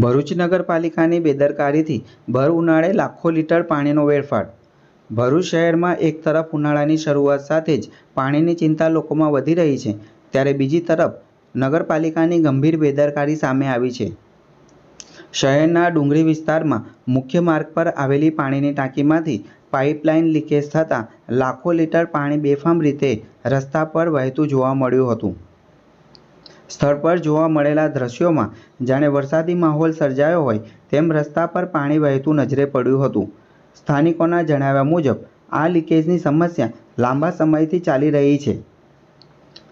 ભરૂચ નગરપાલિકાની બેદરકારીથી ભર ઉનાળે લાખો લીટર પાણીનો વેડફાટ। ભરૂચ શહેરમાં એક તરફ ઉનાળાની શરૂઆત સાથે જ પાણીની ચિંતા લોકોમાં વધી રહી છે, ત્યારે બીજી તરફ નગરપાલિકાની ગંભીર બેદરકારી સામે આવી છે। શહેરના ડુંગરી વિસ્તારમાં મુખ્ય માર્ગ પર આવેલી પાણીની ટાંકીમાંથી પાઇપલાઇન લીકેજ થતાં લાખો લીટર પાણી બેફામ રીતે રસ્તા પર વહેતું જોવા મળ્યું હતું। સ્થળ પર જોવા મળેલા દ્રશ્યોમાં જાણે વરસાદી માહોલ સર્જાયો હોય તેમ રસ્તા પર પાણી વહેતું નજરે પડ્યું હતું। સ્થાનિકોના જણાવ્યા મુજબ આ લીકેજની સમસ્યા લાંબા સમયથી ચાલી રહી છે,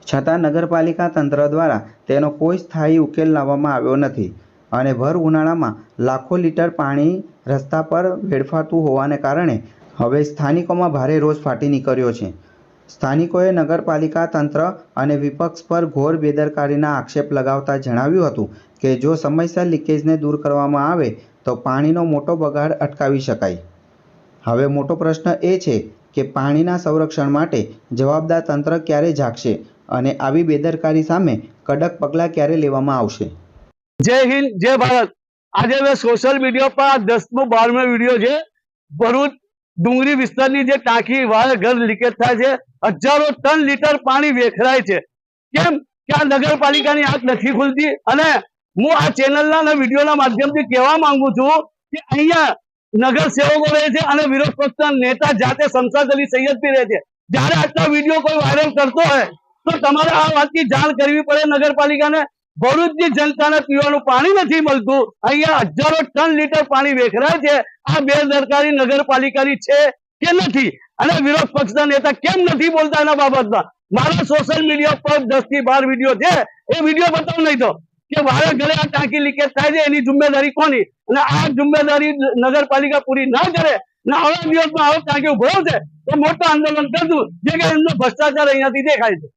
છતાં નગરપાલિકા તંત્ર દ્વારા તેનો કોઈ સ્થાયી ઉકેલ લાવવામાં આવ્યો નથી અને ભર ઉનાળામાં લાખો લીટર પાણી રસ્તા પર વેડફાતું હોવાને કારણે હવે સ્થાનિકોમાં ભારે રોષ ફાટી નીકળ્યો છે। સ્થાનિકોએ નગરપાલિકા તંત્ર અને વિપક્ષ પર ઘોર બેદરકારીના આક્ષેપ લગાવતા જણાવ્યું હતું કે જો સમયસર લીકેજને દૂર કરવામાં આવે તો પાણીનો મોટો બગાડ અટકાવી શકાય। હવે મોટો પ્રશ્ન એ છે કે પાણીના સંરક્ષણ માટે જવાબદાર તંત્ર ક્યારે જાગશે અને આવી બેદરકારી સામે કડક પગલાં ક્યારે લેવામાં આવશે। જય હિન્દ, જય ભારત। આજે મેં સોશિયલ મીડિયા પર 10મો 12મો વિડીયો છે। ભરૂચ ડુંગરી વિસ્તારની જે ટાંકી વારે ઘર લીકેજ થાય છે, હજારો ટન લીટર પાણી વેખરાય છે। કેમ કે આ નગરપાલિકાની આંખ નથી ખુલતી। અને હું આ ચેનલના વિડીયોના માધ્યમથી કહેવા માંગુ છું કે અહીંયા નગર સેવકો રહે છે અને વિરોધ પક્ષના નેતા જાતે શમશાદ અલી સૈયદ બી રહે છે। જ્યારે આટલા વિડીયો કોઈ વાયરલ કરતો હોય તો તમારે આ વાતની જાણ કરવી પડે નગરપાલિકાને। ભરૂચની જનતાને પીવાનું પાણી નથી મળતું, અહીંયા હજારો ટન લીટર પાણી વેખરાય છે। આ બેદરકારી નગરપાલિકાની છે કે નથી, અને વિરોધ પક્ષના નેતા કેમ નથી બોલતા એના બાબતમાં? મારા સોશિયલ મીડિયા પર 10 થી 12 વિડીયો છે, એ વિડીયો બતાવ નહીં તો કે વારે ઘરે આ ટાંકી લીકેજ થાય છે, એની જિમ્મેદારી કોની? અને આ જિમ્મેદારી નગરપાલિકા પૂરી ના કરે ને આવતા દિવસમાં આવો ટાંકી ઉભરાવશે તો મોટું આંદોલન કરશું, જે કે એમનો ભ્રષ્ટાચાર અહીંયાથી દેખાય છે।